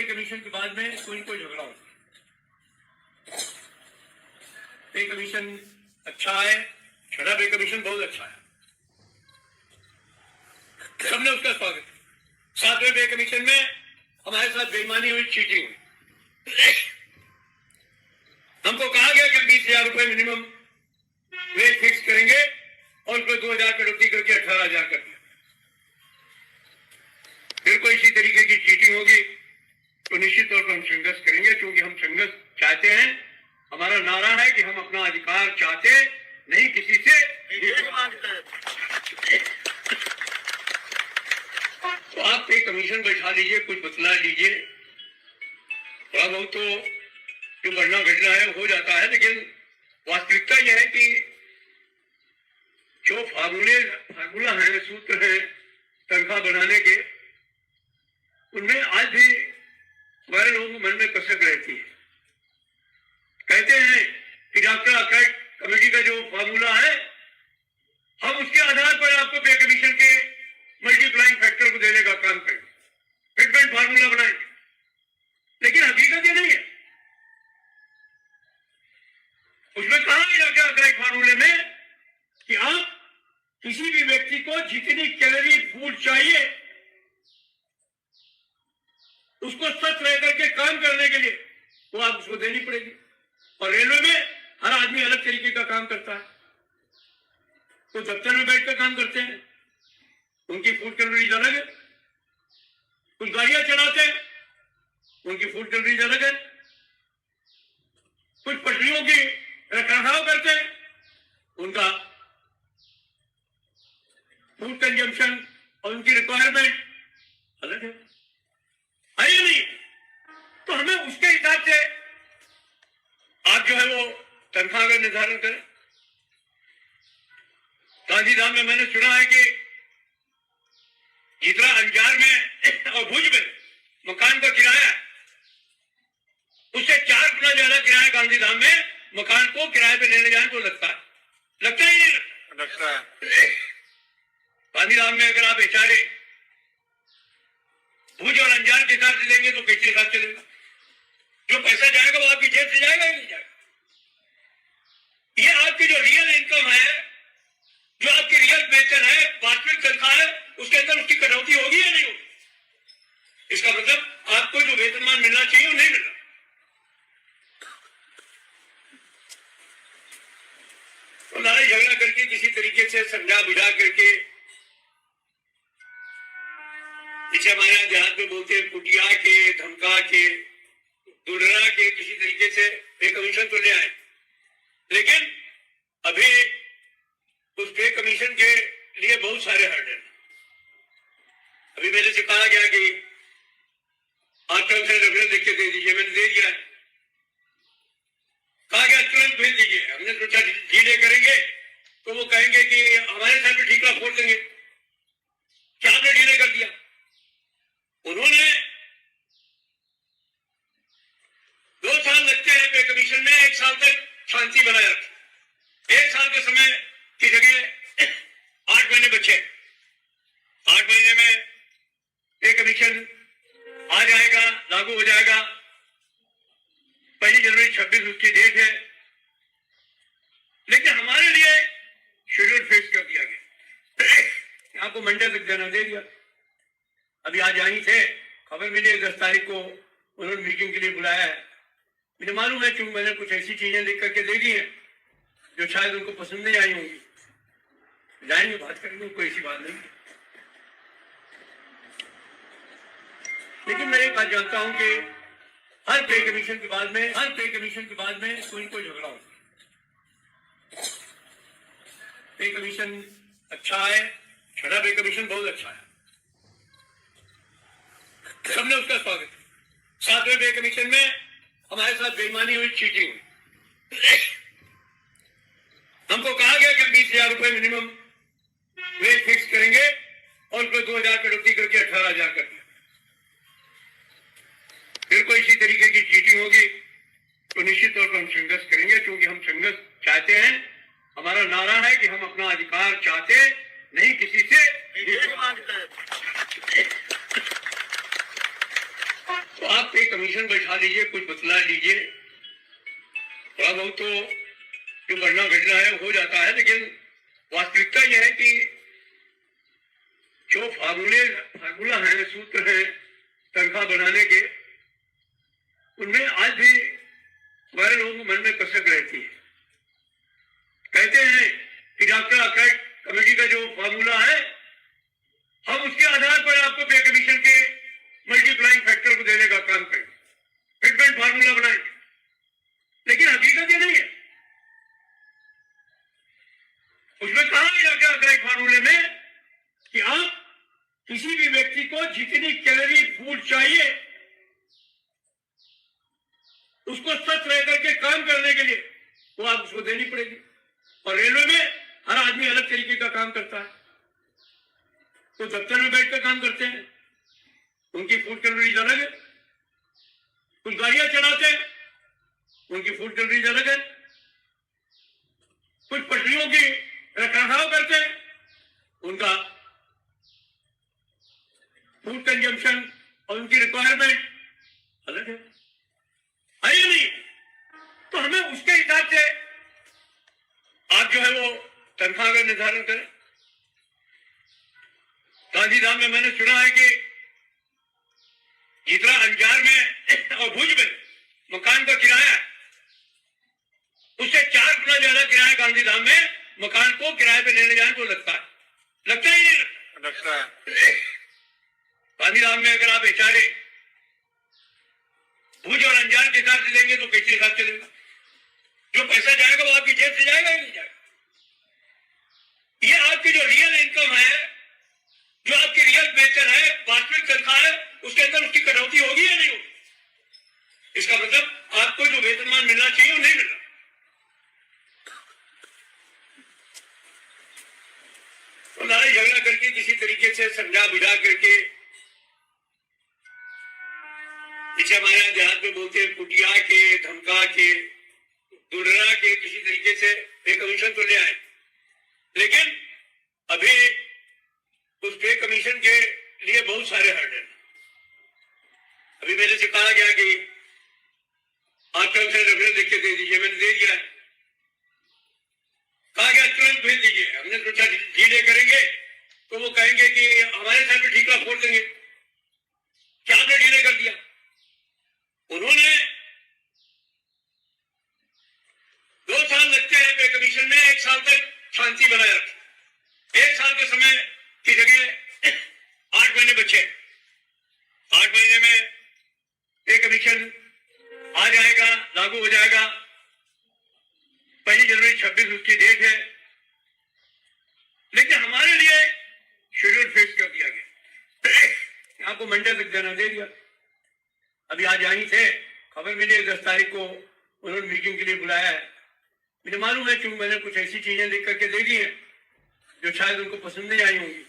Commission के बाद में कोई झगड़ा हो। पे कमीशन अच्छा है, छठा पे कमीशन बहुत अच्छा है, सबने उसका स्वागत। सातवें पे कमीशन में हमारे साथ बेईमानी हुई, चीटिंग हुई। हमको कहा गया कि 20,000 रुपए मिनिमम वेज फिक्स करेंगे और उसको 2,000 कटौती करके 18,000 कर दिया। फिर कोई इसी तरीके की चीटिंग होगी तो निश्चित तौर पर हम संघर्ष करेंगे, क्योंकि हम संघर्ष चाहते हैं। हमारा नारा है कि हम अपना अधिकार चाहते नहीं, किसी से मांगते। तो आप पे कमीशन बैठा लीजिए, कुछ बतला लीजिए, थोड़ा बहुत तो जो बढ़ना घटना है हो जाता है, लेकिन वास्तविकता यह है कि जो फार्मूला है, सूत्र है तनख्वाह बढ़ाने के, उनमें आज भी हमारे लोगों के मन में कसक रहती है। कहते हैं कि डॉक्टर अकैट कमेटी का जो फार्मूला है, हम उसके आधार पर आपको पे कमीशन के मल्टीप्लाइंग फैक्टर को देने का काम करेंगे, फिटमेंट फार्मूला बनाएंगे, लेकिन हकीकत ये नहीं है। उसमें कहा है डॉक्टर अकैट फार्मूले में कि आप किसी भी व्यक्ति को जितनी कैलोरी फूड चाहिए उसको स्वस्थ रह करके काम करने के लिए वो आप उसको देनी पड़ेगी। और रेलवे में हर आदमी अलग तरीके का काम करता है। तो दफ्तर में बैठकर काम करते हैं, उनकी फूड कैलोरीज अलग है। कुछ गाड़ियां चलाते हैं, उनकी फूड कैलोरीज अलग है। कुछ पटरियों की रखरखाव करते हैं, उनका फूड कंजम्पशन और उनकी रिक्वायरमेंट अलग है। है नहीं? तो हमें उसके हिसाब से आप जो है वो तनख्वाह का निर्धारण करें। गांधीधाम में मैंने सुना है कि जितना अंजार में और भुज में मकान का किराया, उससे 4 गुना ज्यादा किराया गांधीधाम में मकान को किराए पे लेने जाए तो लगता है। लगता ही नहीं लगता है। गांधीधाम में अगर आप एचआरए भुज और अंजार के हिसाब से लेंगे तो कैसे हिसाब चलेगा? जो पैसा जाएगा वो आपकी जेब से जाएगा ही नहीं जाएगा। ये आपकी जो रियल इनकम है, जो आपकी रियल वेतन है, वास्तविक तनख्वाह है, उसके अंदर उसकी कटौती होगी या नहीं होगी? इसका मतलब आपको जो वेतनमान मिलना चाहिए वो नहीं मिल रहा। तो लड़ाई झगड़ा करके किसी तरीके से समझा बुझा करके, जिसे हमारे यहाँ देहात में बोलते हैं कुटिया के, धमका के, दुलरा के, किसी तरीके से पे कमीशन तो ले आए। लेकिन अभी उस पे कमीशन के लिए बहुत सारे हर्डल। अभी मेरे से कहा गया कि आप कल से रेफरेंस लिख के दे दीजिए, मैंने दे दिया है। कहा गया तुरंत भेज दीजिए। हमने सोचा डीले करेंगे तो वो कहेंगे कि हमारे साथ में ठीका फोड़ देंगे, क्या आपने डीले कर दिया। उन्होंने 2 साल लगते हैं पे कमीशन में, 1 साल तक शांति बनाए रखी। 1 साल के समय की जगह 8 महीने बचे। 8 महीने में पे कमीशन आ जाएगा, लागू हो जाएगा। 1 जनवरी 26 उसकी डेट है, लेकिन हमारे लिए शेड्यूल फिक्स कर दिया गया। आपको मंडे तक देना दे दिया। अभी आज आई थे, खबर मिली 10 तारीख को उन्होंने मीटिंग के लिए बुलाया है। मुझे मालूम है क्योंकि मैंने कुछ ऐसी चीजें लिख करके दे दी हैं जो शायद उनको पसंद नहीं आई होंगी। जाएंगे, बात करेंगे, कोई ऐसी बात नहीं। लेकिन मैं एक बात जानता हूं कि हर पे कमीशन के बाद में कोई झगड़ा हो। पे कमीशन अच्छा है, छठा पे कमीशन बहुत अच्छा है, सबने उसका स्वागत। 7वें पे कमीशन में हमारे साथ बेईमानी हुई, चीटिंग हुई। हमको कहा गया कि 20,000 रुपए मिनिमम वेज फिक्स करेंगे और उसको 2,000 कटौती करके 18,000 कर दिया। फिर कोई इसी तरीके की चीटिंग होगी तो निश्चित तौर पर हम संघर्ष करेंगे, क्योंकि हम संघर्ष चाहते हैं। हमारा नारा है कि हम अपना अधिकार चाहते नहीं, किसी से मांगते। तो आप पे कमीशन बैठा लीजिए, कुछ बतला लीजिए, थोड़ा बहुत तो जो बढ़ना घटना है हो जाता है, लेकिन वास्तविकता यह है कि जो फार्मूला है, सूत्र है तनख्वाह बढ़ाने के, उनमें आज भी हमारे लोगों के मन में कसक रहती है। कहते हैं कि डॉक्टर अक्रैट कमेटी का जो फार्मूला है, हम उसके आधार पर आपको पे कमीशन के मल्टीप्लाइंग फैक्टर को देने का काम करें, फिटमेंट फार्मूला बनाएंगे, लेकिन हकीकत ये नहीं है। उसमें कहा गया क्या अक्रैट फार्मूले में कि आप किसी भी व्यक्ति को जितनी कैलोरी फूड चाहिए उसको स्वस्थ रह करके काम करने के लिए वो आप उसको देनी पड़ेगी। और रेलवे में हर आदमी अलग तरीके का काम करता है। तो दफ्तर में बैठकर काम करते हैं, उनकी फूड कैलोरीज अलग है। कुछ गाड़ियां चलाते हैं, उनकी फूड कैलोरीज अलग है। कुछ पटरियों की रखरखाव करते हैं, उनका फूड कंजम्पशन और उनकी रिक्वायरमेंट अलग है। है या नहीं? तो हमें उसके हिसाब से आप जो है वो तनख्वाह का निर्धारण करें। गांधीधाम में मैंने सुना है कि जितना अंजार में और भुज में मकान का किराया, उससे 4 गुना ज्यादा किराया गांधीधाम में मकान को किराए पे लेने जाने को लगता है। लगता ही नहीं लगता है। गांधीधाम में अगर आप एचआरए भुज और अंजार के हिसाब से लेंगे तो कैसे हिसाब चलेगा? जो पैसा जाएगा वो आपकी जेब से जाएगा ही नहीं जाएगा। ये आपकी जो रियल इनकम है, जो आपकी रियल वेतन है, वास्तविक तनख्वाह है, उसके अंदर उसकी कटौती होगी या नहीं होगी? इसका मतलब आपको जो वेतनमान मिलना चाहिए वो नहीं मिल रहा। तो लड़ाई झगड़ा करके किसी तरीके से समझा बुझा करके, जिसे हमारे यहाँ देहात में बोलते हैं कुटिया के, धमका के, दुलरा के, किसी तरीके से पे कमीशन तो ले आए। लेकिन अभी उस पे कमीशन के लिए बहुत सारे हर्डल। अभी मेरे से कहा गया कि आप कल से रेफरेंस लिख के दे दीजिए, मैंने दे दिया है। कहा गया तुरंत भेज दीजिए। हमने सोचा डीले करेंगे तो वो कहेंगे कि हमारे साथ में ठीकरा फोड़ देंगे। क्या आपने डीले कर दिया? उन्होंने 2 साल लगते हैं पे कमीशन में, 1 साल तक शांति बनाए रखी। 1 साल के समय की जगह 8 महीने बचे। 8 महीने में पे कमीशन आ जाएगा, लागू हो जाएगा। 1 जनवरी 26 उसकी डेट है, लेकिन हमारे लिए शेड्यूल फिक्स कर दिया गया। आपको मंडे तक देना दे दिया। अभी आज यहीं थे, खबर मिली 10 तारीख को उन्होंने मीटिंग के लिए बुलाया है। मुझे मालूम है क्योंकि मैंने कुछ ऐसी चीजें लिख करके दे दी हैं जो शायद उनको पसंद नहीं आई होंगी।